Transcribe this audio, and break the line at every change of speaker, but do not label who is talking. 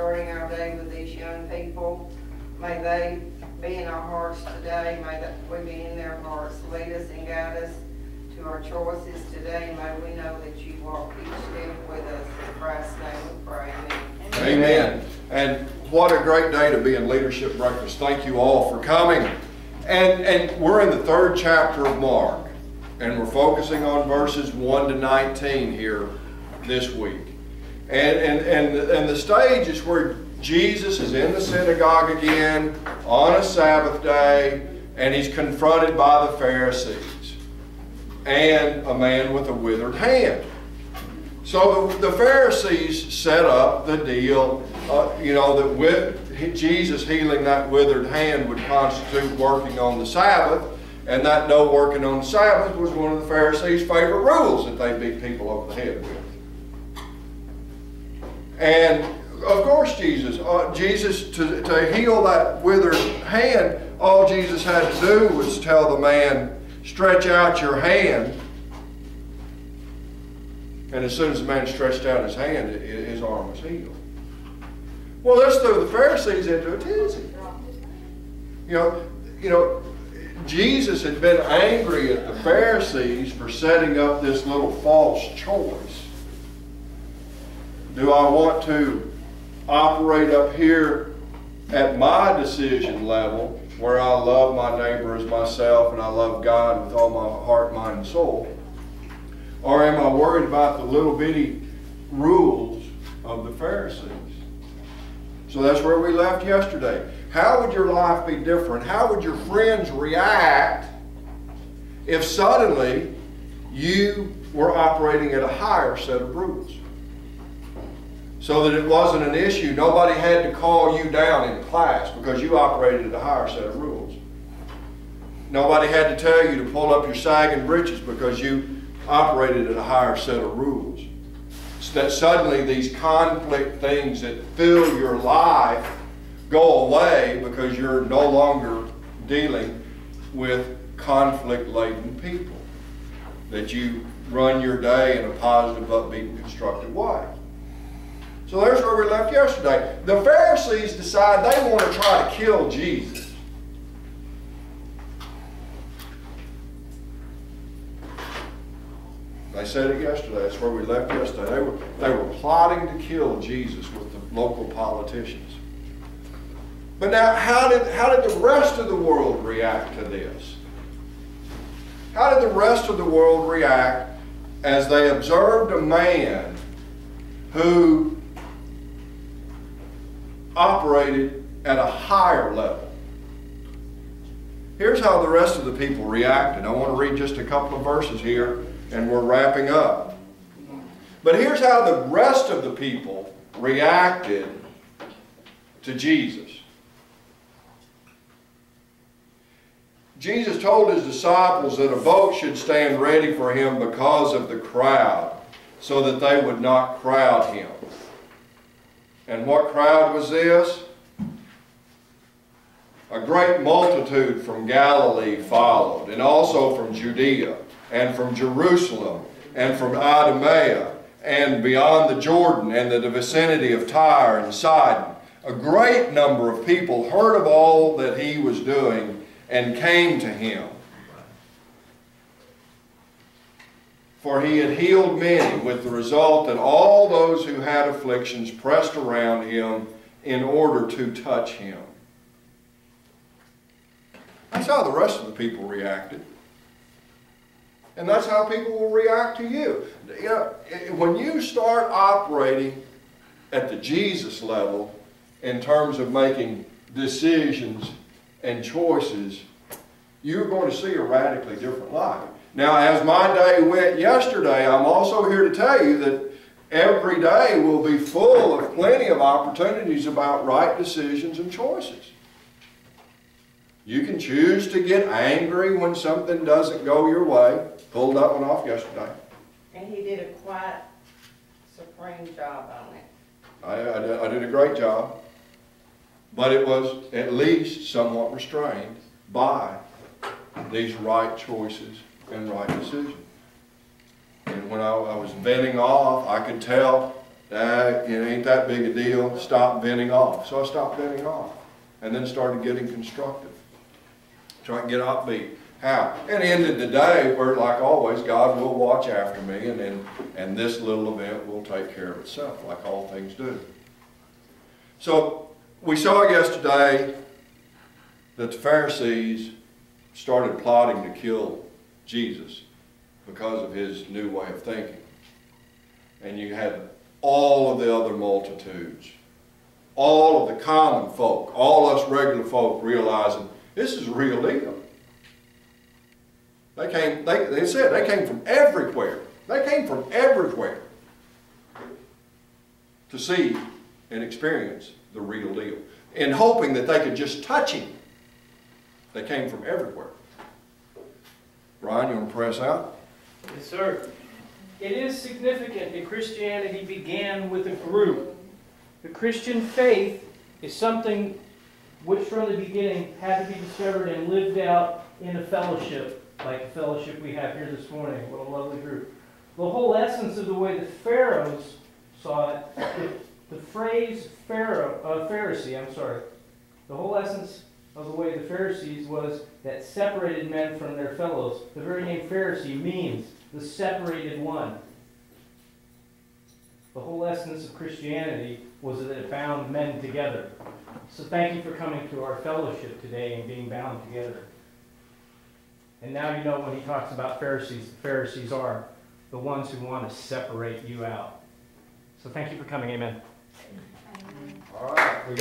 starting our day with these young people. May they be in our hearts today. May that we be in their hearts. Lead us and guide us to our choices today. May we know that you walk each step with us. In Christ's name we pray. Amen.
Amen. And what a great day to be in Leadership Breakfast. Thank you all for coming. And we're in the 3rd chapter of Mark. And we're focusing on verses 1 to 19 here this week. And the stage is where Jesus is in the synagogue again on a Sabbath day, and he's confronted by the Pharisees and a man with a withered hand. So the Pharisees set up the deal, that with Jesus healing that withered hand would constitute working on the Sabbath, and that no working on the Sabbath was one of the Pharisees' favorite rules that they beat people over the head with. And of course Jesus to heal that withered hand, all Jesus had to do was tell the man, stretch out your hand. And as soon as the man stretched out his hand, his arm was healed. Well, this threw the Pharisees into a tizzy. Jesus had been angry at the Pharisees for setting up this little false choice. Do I want to operate up here at my decision level, where I love my neighbor as myself and I love God with all my heart, mind, and soul? Or am I worried about the little bitty rules of the Pharisees? So that's where we left yesterday. How would your life be different? How would your friends react if suddenly you were operating at a higher set of rules? So that it wasn't an issue. Nobody had to call you down in class because you operated at a higher set of rules. Nobody had to tell you to pull up your sagging britches because you operated at a higher set of rules. So that suddenly these conflict things that fill your life go away because you're no longer dealing with conflict-laden people. That you run your day in a positive, upbeat, and constructive way. So there's where we left yesterday. The Pharisees decide they want to try to kill Jesus. They said it yesterday. That's where we left yesterday. They were plotting to kill Jesus with the local politicians. But now, how did the rest of the world react to this? How did the rest of the world react as they observed a man who operated at a higher level? Here's how the rest of the people reacted. I want to read just a couple of verses here, and we're wrapping up. But here's how the rest of the people reacted to Jesus. Jesus told his disciples that a boat should stand ready for him because of the crowd, so that they would not crowd him. And what crowd was this? A great multitude from Galilee followed, and also from Judea, and from Jerusalem, and from Idumea, and beyond the Jordan, and the vicinity of Tyre and Sidon. A great number of people heard of all that he was doing and came to him. For he had healed many, with the result that all those who had afflictions pressed around him in order to touch him. That's how the rest of the people reacted. And that's how people will react to you. When you start operating at the Jesus level in terms of making decisions and choices, you're going to see a radically different life. Now, as my day went yesterday, I'm also here to tell you that every day will be full of plenty of opportunities about right decisions and choices. You can choose to get angry when something doesn't go your way. Pulled that one off yesterday.
And he did a quite supreme job on it.
I did a great job. But it was at least somewhat restrained by these right choices and right decisions. And when I was venting off, I could tell It ain't that big a deal. Stop venting off. So I stopped venting off and then started getting constructive. Try and get upbeat. How? And ended the day where, like always, God will watch after me, and this little event will take care of itself, like all things do. So we saw yesterday that the Pharisees started plotting to kill Jesus because of his new way of thinking. And you had all of the other multitudes, all of the common folk, all us regular folk realizing this is a real deal. They said they came from everywhere. They came from everywhere to see and experience the real deal, in hoping that they could just touch him. They came from everywhere. Ryan, you want to press out?
Yes, sir. It is significant that Christianity began with a group. The Christian faith is something which from the beginning had to be discovered and lived out in a fellowship, like the fellowship we have here this morning. What a lovely group. The whole essence of the way the Pharaohs saw it, the phrase Pharisee, the whole essence of the way the Pharisees was that separated men from their fellows. The very name Pharisee means the separated one. The whole essence of Christianity was that it bound men together. So thank you for coming to our fellowship today and being bound together. And now you know when he talks about Pharisees, the Pharisees are the ones who want to separate you out. So thank you for coming. Amen.
All right.